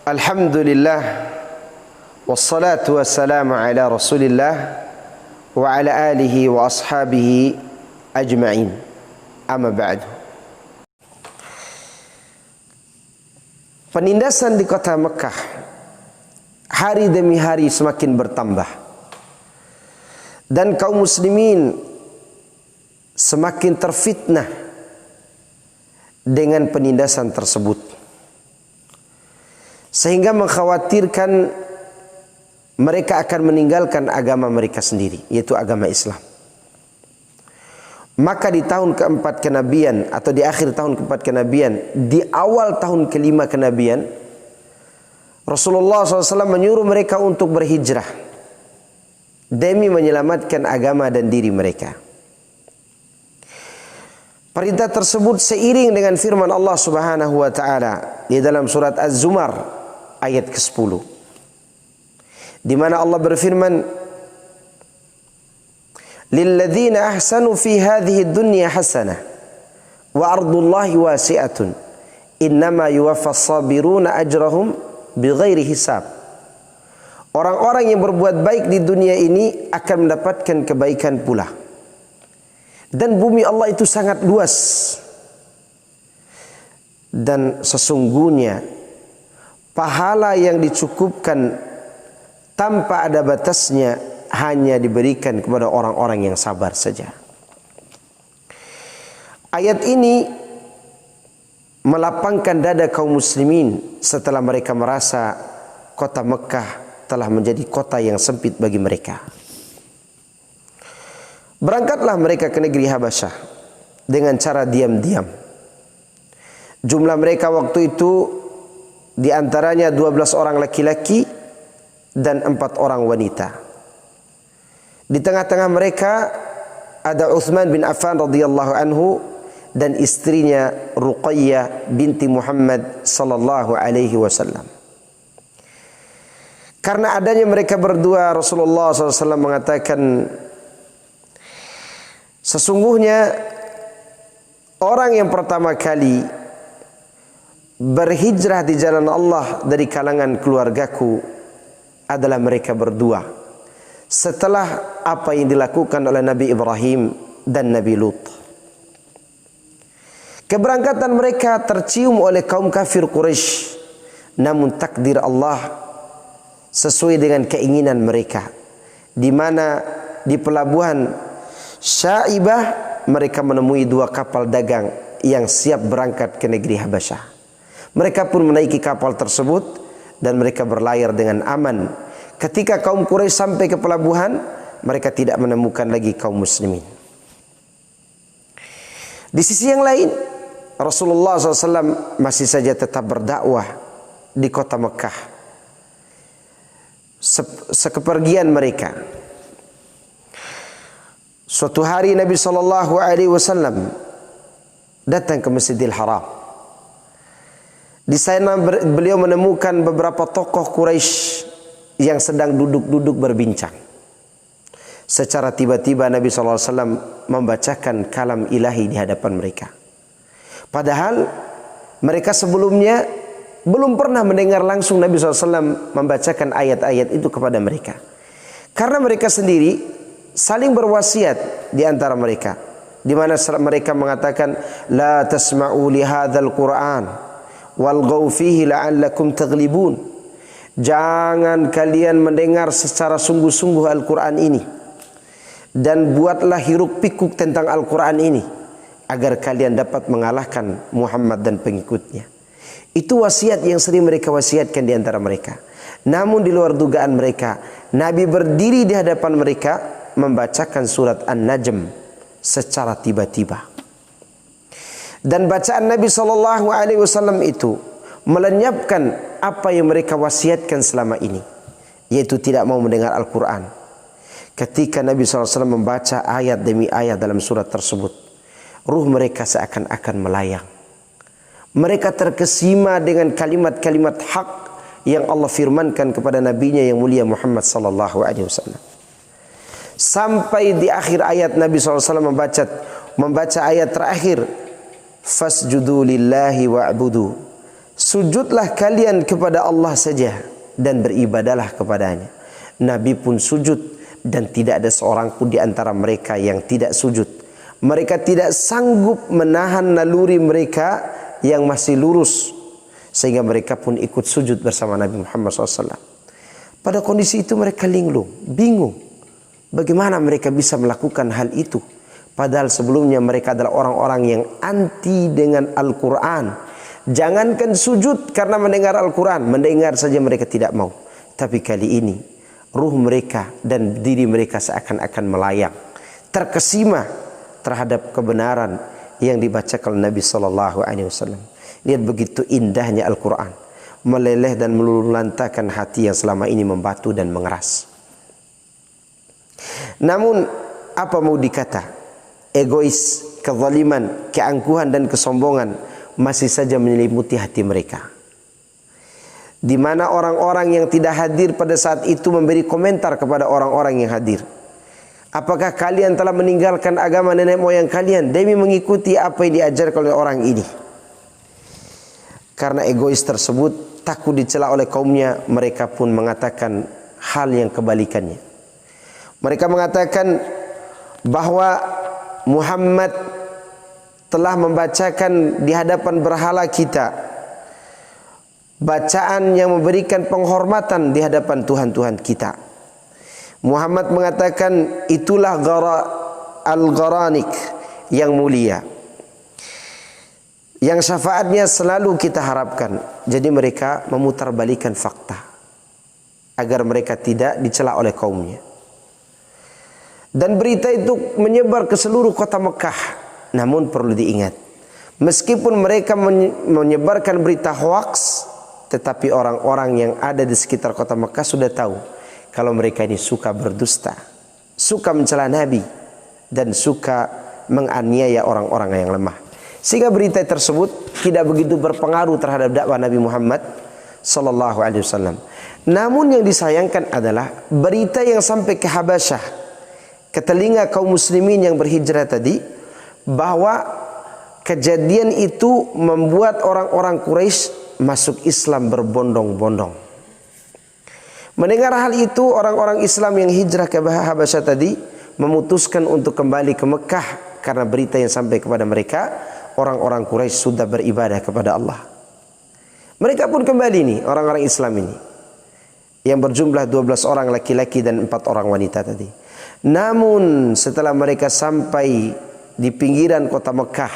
Alhamdulillah wassalatu wassalamu ala Rasulillah wa ala alihi wa ashabihi ajma'in. Amma ba'du. Penindasan di kota Mekah hari demi hari semakin bertambah, dan kaum muslimin semakin terfitnah dengan penindasan tersebut, sehingga mengkhawatirkan mereka akan meninggalkan agama mereka sendiri, yaitu agama Islam. Maka di tahun keempat kenabian atau di akhir tahun keempat kenabian, di awal tahun kelima kenabian, Rasulullah SAW menyuruh mereka untuk berhijrah demi menyelamatkan agama dan diri mereka. Perintah tersebut seiring dengan firman Allah Subhanahu wa taala di dalam surat Az-Zumar ayat ke-10, di mana Allah berfirman, "Lilladzina ahsanu fi hadhihi dunya hasanah wa ardullahi wasi'atun innama yuwaffas sabiruna ajrahum bighairi hisab." Orang-orang yang berbuat baik di dunia ini akan mendapatkan kebaikan pula, dan bumi Allah itu sangat luas, dan sesungguhnya pahala yang dicukupkan tanpa ada batasnya hanya diberikan kepada orang-orang yang sabar saja. Ayat ini melapangkan dada kaum muslimin setelah mereka merasa kota Mekah telah menjadi kota yang sempit bagi mereka. Berangkatlah mereka ke negeri Habasyah dengan cara diam-diam. Jumlah mereka waktu itu di antaranya 12 orang laki-laki dan 4 orang wanita. Di tengah-tengah mereka ada Utsman bin Affan radhiyallahu anhu dan istrinya Ruqayyah binti Muhammad sallallahu alaihi wasallam. Karena adanya mereka berdua, Rasulullah SAW mengatakan, sesungguhnya orang yang pertama kali berhijrah di jalan Allah dari kalangan keluargaku adalah mereka berdua, setelah apa yang dilakukan oleh Nabi Ibrahim dan Nabi Lut. Keberangkatan mereka tercium oleh kaum kafir Quraisy, namun takdir Allah sesuai dengan keinginan mereka, di mana di pelabuhan Syaibah mereka menemui 2 kapal dagang yang siap berangkat ke negeri Habasyah. Mereka pun menaiki kapal tersebut dan mereka berlayar dengan aman. Ketika kaum Quraisy sampai ke pelabuhan, mereka tidak menemukan lagi kaum muslimin. Di sisi yang lain, Rasulullah SAW masih saja tetap berdakwah di kota Mekah. Sekepergian mereka, suatu hari Nabi SAW datang ke Masjidil Haram. Di sana beliau menemukan beberapa tokoh Quraisy yang sedang duduk-duduk berbincang. Secara tiba-tiba Nabi SAW membacakan kalam ilahi di hadapan mereka. Padahal mereka sebelumnya belum pernah mendengar langsung Nabi SAW membacakan ayat-ayat itu kepada mereka. Karena mereka sendiri saling berwasiat di antara mereka, di mana mereka mengatakan, "La tasma'u li hadzal Qur'an walghaw fihi la'allakum taghlibun." Jangan kalian mendengar secara sungguh-sungguh Al-Quran ini, dan buatlah hiruk pikuk tentang Al-Quran ini agar kalian dapat mengalahkan Muhammad dan pengikutnya. Itu wasiat yang sering mereka wasiatkan di antara mereka. Namun di luar dugaan mereka, Nabi berdiri di hadapan mereka membacakan surat An-Najm secara tiba-tiba. Dan bacaan Nabi SAW itu melenyapkan apa yang mereka wasiatkan selama ini, yaitu tidak mau mendengar Al-Quran. Ketika Nabi SAW membaca ayat demi ayat dalam surat tersebut, ruh mereka seakan-akan melayang. Mereka terkesima dengan kalimat-kalimat hak yang Allah firmankan kepada nabinya yang mulia Muhammad SAW. Sampai di akhir ayat Nabi SAW membaca ayat terakhir, "Fasjudu lillahi wa'budu." sujudlah kalian kepada Allah saja dan beribadalah kepadanya. Nabi pun sujud dan tidak ada seorang pun di antara mereka yang tidak sujud. Mereka tidak sanggup menahan naluri mereka yang masih lurus, sehingga mereka pun ikut sujud bersama Nabi Muhammad SAW. Pada kondisi itu mereka linglung, bingung. Bagaimana mereka bisa melakukan hal itu? Padahal sebelumnya mereka adalah orang-orang yang anti dengan Al-Quran. Jangankan sujud karena mendengar Al-Quran, mendengar saja mereka tidak mau. Tapi kali ini ruh mereka dan diri mereka seakan-akan melayang, terkesima terhadap kebenaran yang dibacakan Nabi SAW. Lihat begitu indahnya Al-Quran, meleleh dan meluluhlantakan hati yang selama ini membatu dan mengeras. Namun apa mau dikata, egois, kezaliman, keangkuhan dan kesombongan masih saja menyelimuti hati mereka. Di mana orang-orang yang tidak hadir pada saat itu memberi komentar kepada orang-orang yang hadir. Apakah kalian telah meninggalkan agama nenek moyang kalian demi mengikuti apa yang diajarkan oleh orang ini? Karena egois tersebut takut dicela oleh kaumnya, mereka pun mengatakan hal yang kebalikannya. Mereka mengatakan bahwa Muhammad telah membacakan di hadapan berhala kita bacaan yang memberikan penghormatan di hadapan Tuhan-Tuhan kita. Muhammad mengatakan itulah al-gharanik yang mulia, yang syafaatnya selalu kita harapkan. Jadi mereka memutarbalikan fakta agar mereka tidak dicela oleh kaumnya. Dan berita itu menyebar ke seluruh kota Mekah. Namun perlu diingat, meskipun mereka menyebarkan berita hoaks, tetapi orang-orang yang ada di sekitar kota Mekah sudah tahu kalau mereka ini suka berdusta, suka mencela Nabi, dan suka menganiaya orang-orang yang lemah. Sehingga berita tersebut tidak begitu berpengaruh terhadap dakwah Nabi Muhammad sallallahu alaihi wasallam. Namun yang disayangkan adalah berita yang sampai ke Habasyah, ke telinga kaum muslimin yang berhijrah tadi, bahwa kejadian itu membuat orang-orang Quraisy masuk Islam berbondong-bondong. Mendengar hal itu, orang-orang Islam yang hijrah ke Habasyah tadi memutuskan untuk kembali ke Mekah karena berita yang sampai kepada mereka, orang-orang Quraisy sudah beribadah kepada Allah. Mereka pun kembali nih, orang-orang Islam ini, yang berjumlah 12 orang laki-laki dan 4 orang wanita tadi. Namun setelah mereka sampai di pinggiran kota Mekah,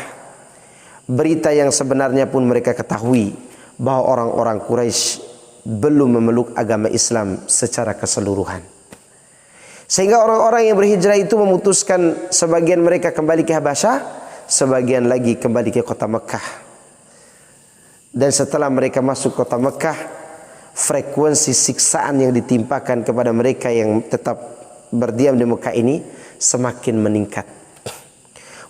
berita yang sebenarnya pun mereka ketahui, bahwa orang-orang Quraisy belum memeluk agama Islam secara keseluruhan. Sehingga orang-orang yang berhijrah itu memutuskan sebagian mereka kembali ke Habasyah, sebagian lagi kembali ke kota Mekah. Dan setelah mereka masuk kota Mekah, frekuensi siksaan yang ditimpakan kepada mereka yang tetap berdiam di Mekah ini semakin meningkat.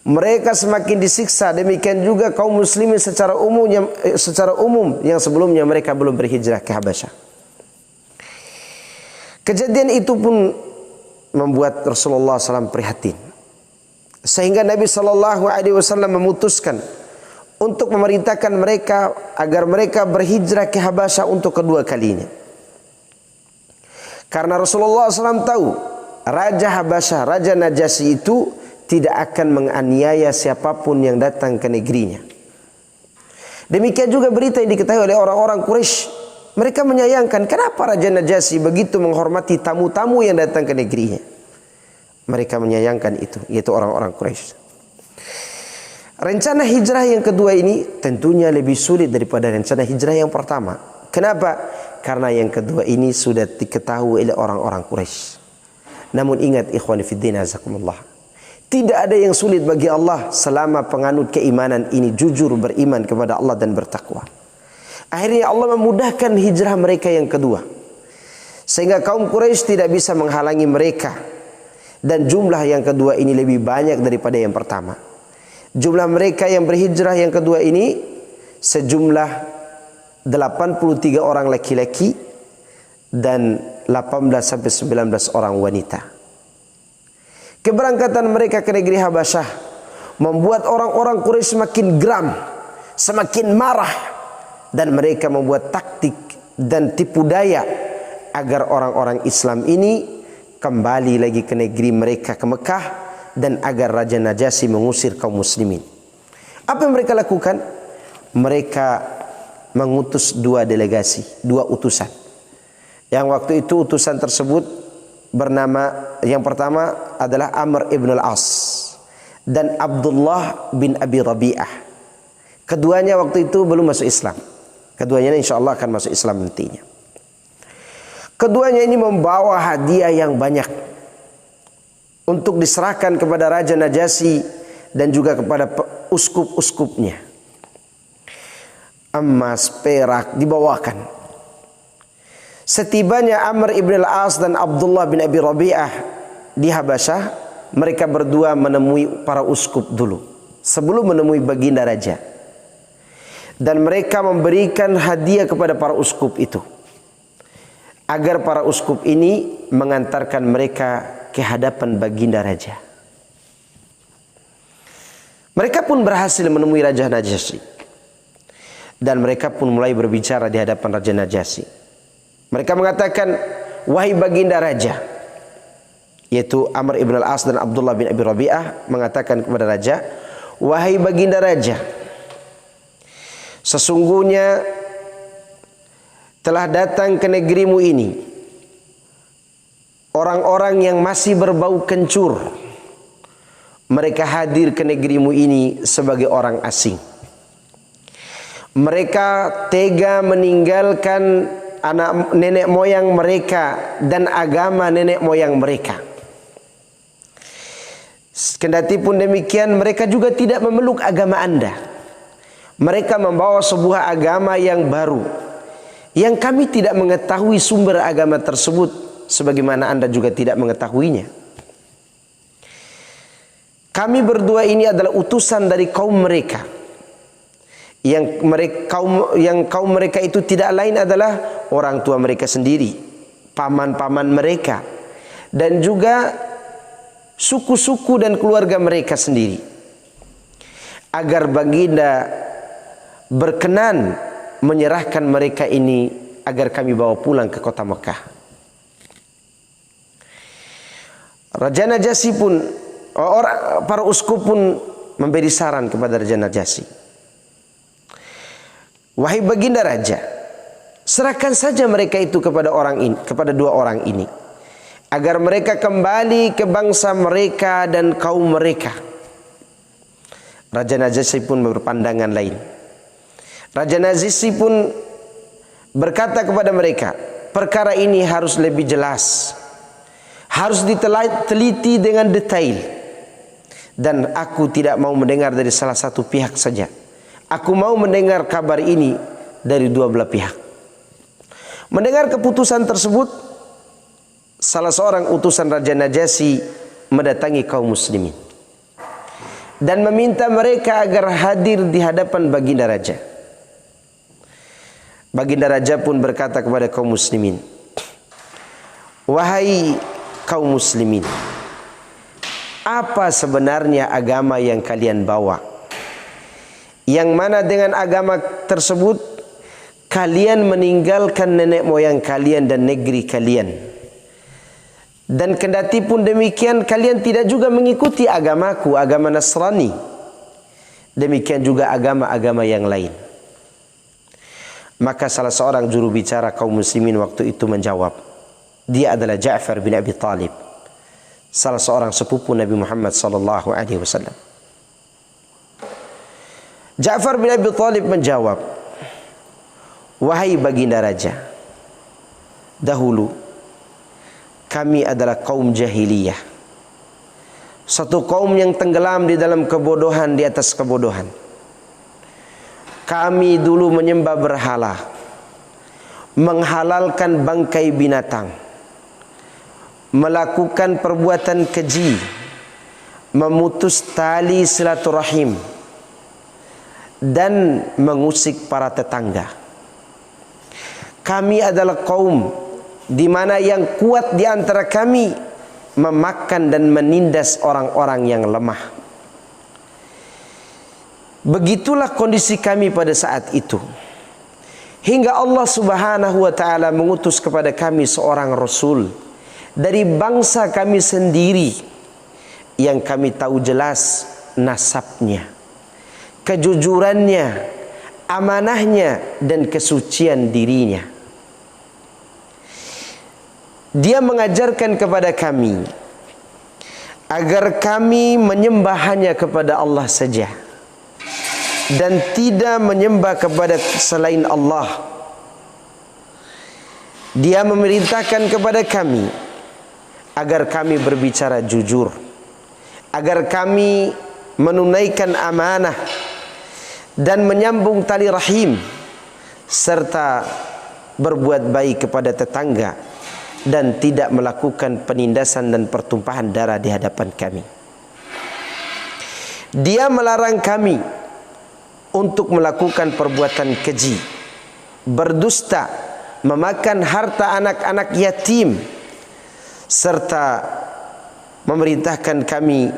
Mereka semakin disiksa, demikian juga kaum muslimin secara umum yang sebelumnya mereka belum berhijrah ke Habasyah. Kejadian itu pun membuat Rasulullah SAW prihatin, sehingga Nabi SAW memutuskan untuk memerintahkan mereka agar mereka berhijrah ke Habasyah untuk kedua kalinya. Karena Rasulullah SAW tahu Raja Habasyah, Raja Najasyi itu tidak akan menganiaya siapapun yang datang ke negerinya. Demikian juga berita yang diketahui oleh orang-orang Quraisy. Mereka menyayangkan kenapa Raja Najasyi begitu menghormati tamu-tamu yang datang ke negerinya. Mereka menyayangkan itu, yaitu orang-orang Quraisy. Rencana hijrah yang kedua ini tentunya lebih sulit daripada rencana hijrah yang pertama. Kenapa? Karena yang kedua ini sudah diketahui oleh orang-orang Quraisy. Namun ingat ikhwan fiddin azakumullah, tidak ada yang sulit bagi Allah selama penganut keimanan ini jujur beriman kepada Allah dan bertakwa. Akhirnya Allah memudahkan hijrah mereka yang kedua, sehingga kaum Quraisy tidak bisa menghalangi mereka. Dan jumlah yang kedua ini lebih banyak daripada yang pertama. Jumlah mereka yang berhijrah yang kedua ini sejumlah 83 orang laki-laki dan 18 sampai 19 orang wanita. Keberangkatan mereka ke negeri Habasyah membuat orang-orang Quraisy semakin geram, semakin marah, dan mereka membuat taktik dan tipu daya agar orang-orang Islam ini kembali lagi ke negeri mereka, ke Mekah, dan agar Raja Najasyi mengusir kaum muslimin. Apa yang mereka lakukan? Mereka mengutus dua delegasi, dua utusan. Yang waktu itu utusan tersebut bernama, yang pertama adalah Amr ibn al-As dan Abdullah bin Abi Rabi'ah. Keduanya waktu itu belum masuk Islam. Keduanya insya Allah akan masuk Islam nantinya. Keduanya ini membawa hadiah yang banyak untuk diserahkan kepada Raja Najasyi dan juga kepada uskup-uskupnya. Emas, perak dibawakan. Setibanya Amr ibn al-As dan Abdullah bin Abi Rabi'ah di Habasyah, mereka berdua menemui para uskup dulu sebelum menemui baginda raja. Dan mereka memberikan hadiah kepada para uskup itu agar para uskup ini mengantarkan mereka ke hadapan baginda raja. Mereka pun berhasil menemui Raja Najasyi dan mereka pun mulai berbicara di hadapan Raja Najasyi. Mereka mengatakan, wahai baginda raja, yaitu Amr ibn al-As dan Abdullah bin Abi Rabi'ah mengatakan kepada raja, wahai baginda raja, sesungguhnya telah datang ke negerimu ini orang-orang yang masih berbau kencur. Mereka hadir ke negerimu ini sebagai orang asing. Mereka tega meninggalkan anak nenek moyang mereka dan agama nenek moyang mereka. Kendati pun demikian, mereka juga tidak memeluk agama Anda. Mereka membawa sebuah agama yang baru, yang kami tidak mengetahui sumber agama tersebut, sebagaimana Anda juga tidak mengetahuinya. Kami berdua ini adalah utusan dari kaum mereka. Yang kaum mereka itu tidak lain adalah orang tua mereka sendiri, paman-paman mereka, dan juga suku-suku dan keluarga mereka sendiri. Agar baginda berkenan menyerahkan mereka ini agar kami bawa pulang ke kota Mekah. Raja Najasyi pun, para uskup pun memberi saran kepada Raja Najasyi. Wahai baginda raja, serahkan saja mereka itu kepada orang ini, kepada dua orang ini, agar mereka kembali ke bangsa mereka dan kaum mereka. Raja Najasyi pun berpandangan lain. Raja Najasyi pun berkata kepada mereka, perkara ini harus lebih jelas, harus diteliti dengan detail, dan aku tidak mau mendengar dari salah satu pihak saja. Aku mau mendengar kabar ini dari dua belah pihak. Mendengar keputusan tersebut, salah seorang utusan Raja Najasyi mendatangi kaum muslimin dan meminta mereka agar hadir di hadapan baginda raja. Baginda raja pun berkata kepada kaum muslimin, wahai kaum muslimin, apa sebenarnya agama yang kalian bawa? Yang mana dengan agama tersebut kalian meninggalkan nenek moyang kalian dan negeri kalian. Dan kendati pun demikian, kalian tidak juga mengikuti agamaku, agama Nasrani. Demikian juga agama-agama yang lain. Maka salah seorang juru bicara kaum muslimin waktu itu menjawab. Dia adalah Ja'far bin Abi Talib, salah seorang sepupu Nabi Muhammad sallallahu alaihi wasallam. Ja'far bin Abi Talib menjawab, wahai baginda raja, dahulu kami adalah kaum jahiliyah, satu kaum yang tenggelam di dalam kebodohan di atas kebodohan. Kami dulu menyembah berhala, menghalalkan bangkai binatang, melakukan perbuatan keji, memutus tali silaturahim, dan mengusik para tetangga. Kami adalah kaum di mana yang kuat di antara kami memakan dan menindas orang-orang yang lemah. Begitulah kondisi kami pada saat itu. hingga Allah Subhanahu wa taala mengutus kepada kami seorang rasul dari bangsa kami sendiri yang kami tahu jelas nasabnya, kejujurannya, amanahnya, dan kesucian dirinya. Dia mengajarkan kepada kami agar kami menyembah hanya kepada Allah saja dan tidak menyembah kepada selain Allah. Dia memerintahkan kepada kami agar kami berbicara jujur, agar kami menunaikan amanah dan menyambung tali rahim, serta berbuat baik kepada tetangga dan tidak melakukan penindasan dan pertumpahan darah di hadapan kami. Dia melarang kami untuk melakukan perbuatan keji, berdusta, memakan harta anak-anak yatim, serta memerintahkan kami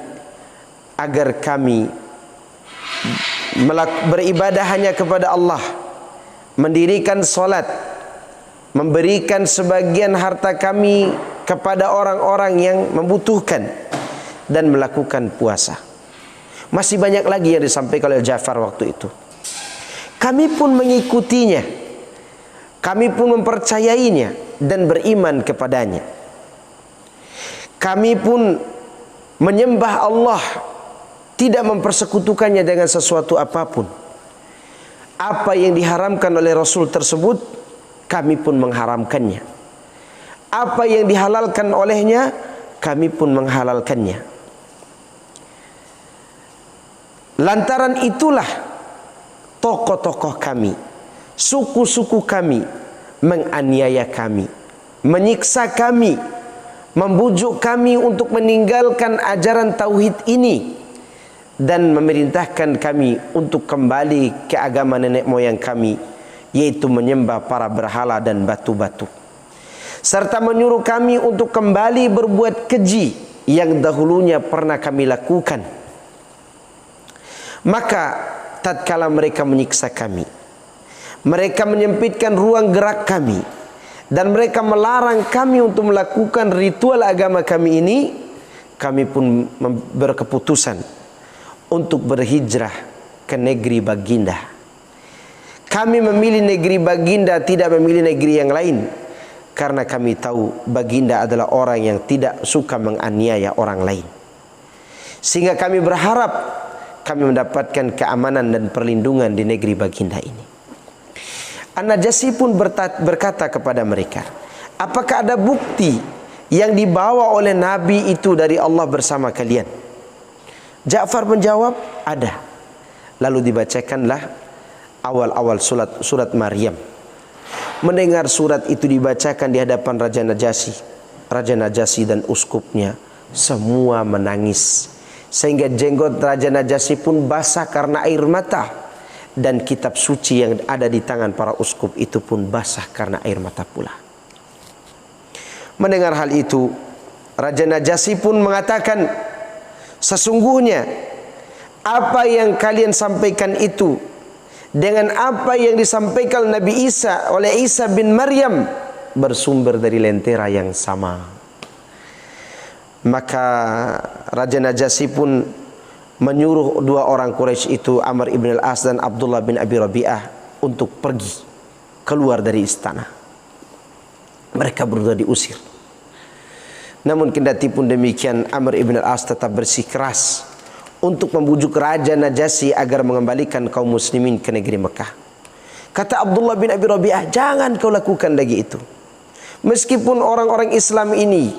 agar kami beribadah hanya kepada Allah, mendirikan solat, memberikan sebagian harta kami kepada orang-orang yang membutuhkan, dan melakukan puasa. Masih banyak lagi yang disampaikan oleh Ja'far waktu itu. Kami pun mengikutinya, kami pun mempercayainya dan beriman kepadanya. Kami pun menyembah Allah, tidak mempersekutukannya dengan sesuatu apapun. Apa yang diharamkan oleh Rasul tersebut, kami pun mengharamkannya. Apa yang dihalalkan olehnya, kami pun menghalalkannya. Lantaran itulah tokoh-tokoh kami, suku-suku kami menganiaya kami, menyiksa kami, membujuk kami untuk meninggalkan ajaran tauhid ini, dan memerintahkan kami untuk kembali ke agama nenek moyang kami, yaitu menyembah para berhala dan batu-batu, serta menyuruh kami untuk kembali berbuat keji yang dahulunya pernah kami lakukan. Maka tatkala mereka menyiksa kami, mereka menyempitkan ruang gerak kami, dan mereka melarang kami untuk melakukan ritual agama kami ini, kami pun berkeputusan untuk berhijrah ke negeri baginda. Kami memilih negeri baginda, tidak memilih negeri yang lain, karena kami tahu baginda adalah orang yang tidak suka menganiaya orang lain. Sehingga kami berharap kami mendapatkan keamanan dan perlindungan di negeri baginda ini. An-Najasyi pun berkata kepada mereka, apakah ada bukti yang dibawa oleh Nabi itu dari Allah bersama kalian? Ja'far menjawab, ada. Lalu dibacakanlah awal-awal surat Maryam. Mendengar surat itu dibacakan di hadapan Raja Najasyi dan uskupnya, semua menangis, sehingga jenggot Raja Najasyi pun basah karena air mata, dan kitab suci yang ada di tangan para uskup itu pun basah karena air mata pula. Mendengar hal itu, Raja Najasyi pun mengatakan, sesungguhnya apa yang kalian sampaikan itu dengan apa yang disampaikan Nabi Isa oleh Isa bin Maryam bersumber dari lentera yang sama. Maka Raja Najasyi pun menyuruh dua orang Quraisy itu, Amr ibn al-As dan Abdullah bin Abi Rabi'ah, untuk pergi keluar dari istana. Mereka berdua diusir. Namun kendati pun demikian, Amr ibn al-As tetap bersikeras untuk membujuk Raja Najasyi agar mengembalikan kaum muslimin ke negeri Mekah. Kata Abdullah bin Abi Rabi'ah, jangan kau lakukan lagi itu. Meskipun orang-orang Islam ini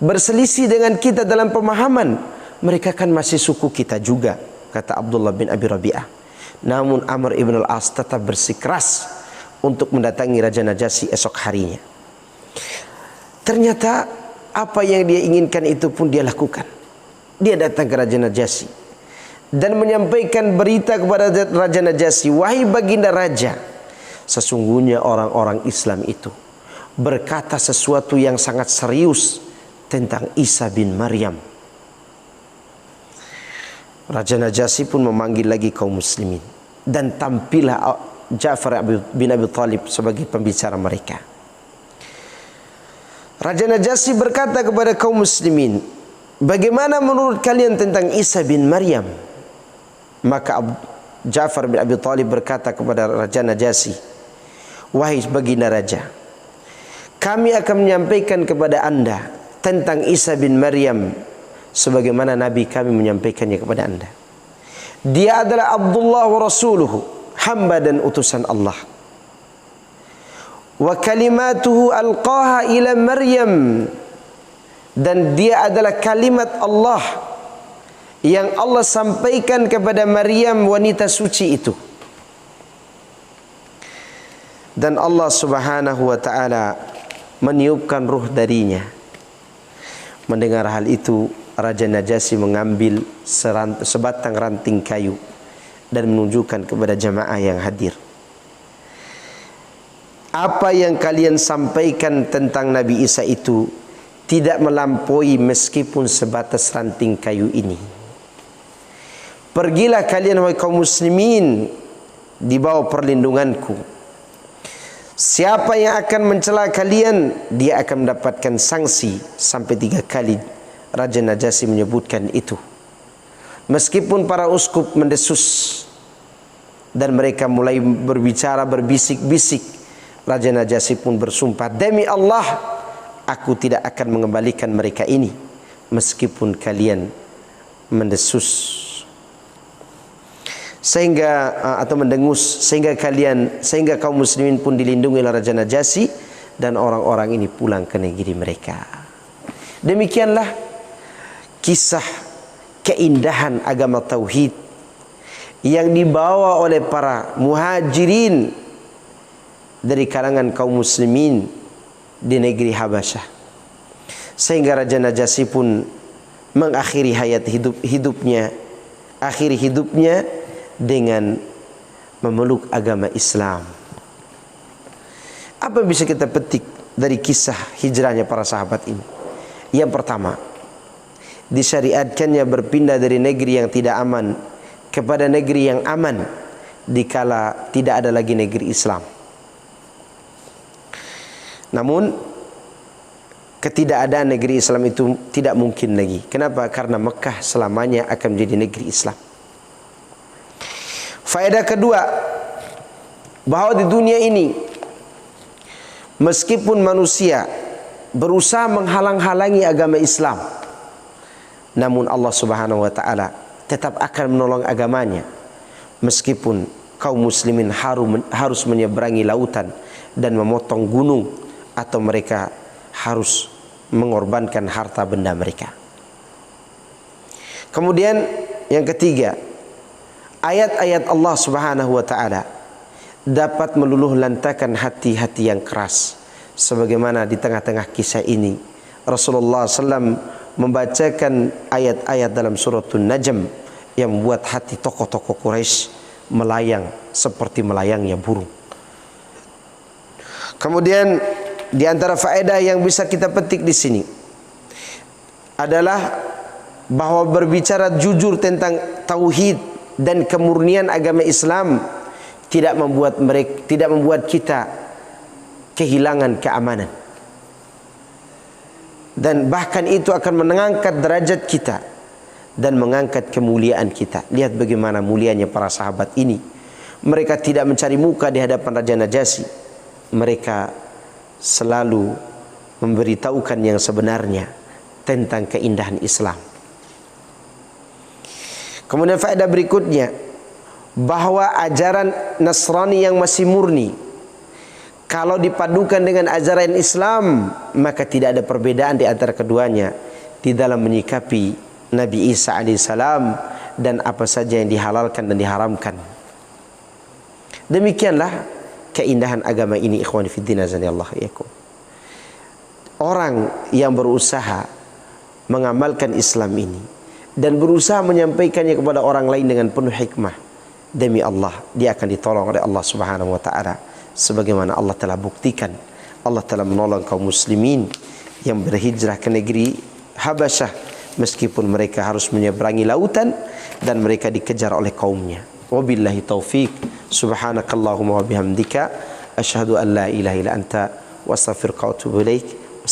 berselisih dengan kita dalam pemahaman, mereka kan masih suku kita juga, kata Abdullah bin Abi Rabi'ah. Namun Amr ibn al-As tetap bersikeras untuk mendatangi Raja Najasyi esok harinya. Ternyata apa yang dia inginkan itu pun dia lakukan. Dia datang ke Raja Najasyi dan menyampaikan berita kepada Raja Najasyi, wahai baginda raja, sesungguhnya orang-orang Islam itu berkata sesuatu yang sangat serius tentang Isa bin Maryam. Raja Najasyi pun memanggil lagi kaum muslimin, dan tampillah Ja'far bin Abi Thalib sebagai pembicara mereka. Raja Najasyi berkata kepada kaum muslimin, bagaimana menurut kalian tentang Isa bin Maryam? Maka Ja'far bin Abi Thalib berkata kepada Raja Najasyi, wahai baginda raja, kami akan menyampaikan kepada anda tentang Isa bin Maryam sebagaimana Nabi kami menyampaikannya kepada anda. Dia adalah Abdullah wa Rasuluhu, hamba dan utusan Allah. Wa kalimatuhu alqaha ila Maryam, dan dia adalah kalimat Allah yang Allah sampaikan kepada Maryam, wanita suci itu. Dan Allah Subhanahu wa taala meniupkan ruh darinya. Mendengar hal itu, Raja Najasyi mengambil sebatang ranting kayu dan menunjukkan kepada jamaah yang hadir, apa yang kalian sampaikan tentang Nabi Isa itu tidak melampaui meskipun sebatas ranting kayu ini. Pergilah kalian wahai kaum muslimin di bawah perlindunganku. Siapa yang akan mencela kalian, dia akan mendapatkan sanksi sampai 3 kali. Raja Najasyi menyebutkan itu. Meskipun para uskup mendesus dan mereka mulai berbicara berbisik-bisik, Raja Najasyi pun bersumpah, demi Allah, aku tidak akan mengembalikan mereka ini meskipun kalian mendesus atau mendengus, sehingga kaum muslimin pun dilindungi oleh Raja Najasyi dan orang-orang ini pulang ke negeri mereka. Demikianlah kisah keindahan agama tauhid yang dibawa oleh para muhajirin dari kalangan kaum muslimin di negeri Habasyah, sehingga Raja Najasyi pun mengakhiri hidupnya dengan memeluk agama Islam. Apa yang bisa kita petik dari kisah hijrahnya para sahabat ini? Yang pertama, disyariatkannya berpindah dari negeri yang tidak aman kepada negeri yang aman dikala tidak ada lagi negeri Islam. Namun ketidakadaan negeri Islam itu tidak mungkin lagi. Kenapa? Karena Mekah selamanya akan menjadi negeri Islam. Faedah kedua, bahwa di dunia ini meskipun manusia berusaha menghalang-halangi agama Islam, namun Allah Subhanahu wa taala tetap akan menolong agamanya. Meskipun kaum muslimin harus menyeberangi lautan dan memotong gunung, atau mereka harus mengorbankan harta benda mereka. Kemudian yang ketiga, ayat-ayat Allah Subhanahu wa taala dapat meluluh lantakan hati-hati yang keras. Sebagaimana di tengah-tengah kisah ini Rasulullah SAW membacakan ayat-ayat dalam suratul Najm yang membuat hati tokoh-tokoh Quraisy melayang seperti melayangnya burung. Kemudian di antara faedah yang bisa kita petik di sini adalah bahwa berbicara jujur tentang tauhid dan kemurnian agama Islam tidak membuat kita kehilangan keamanan, dan bahkan itu akan mengangkat derajat kita dan mengangkat kemuliaan kita. Lihat bagaimana mulianya para sahabat ini. Mereka tidak mencari muka di hadapan Raja Najasyi. Mereka selalu memberitahukan yang sebenarnya tentang keindahan Islam. Kemudian faedah berikutnya, bahwa ajaran Nasrani yang masih murni, kalau dipadukan dengan ajaran Islam, maka tidak ada perbedaan di antara keduanya di dalam menyikapi Nabi Isa alaihissalam dan apa saja yang dihalalkan dan diharamkan. Demikianlah keindahan agama ini, ikhwan fillah azanillahu iyyakum. Orang yang berusaha mengamalkan Islam ini dan berusaha menyampaikannya kepada orang lain dengan penuh hikmah, demi Allah dia akan ditolong oleh Allah Subhanahu wa taala, sebagaimana Allah telah buktikan. Allah telah menolong kaum muslimin yang berhijrah ke negeri Habasyah meskipun mereka harus menyeberangi lautan dan mereka dikejar oleh kaumnya. Wabillahi taufik Subhanakallahumma wa bihamdika asyhadu an la ilaha illa anta wa astaghfiruka wa atubu ilaik.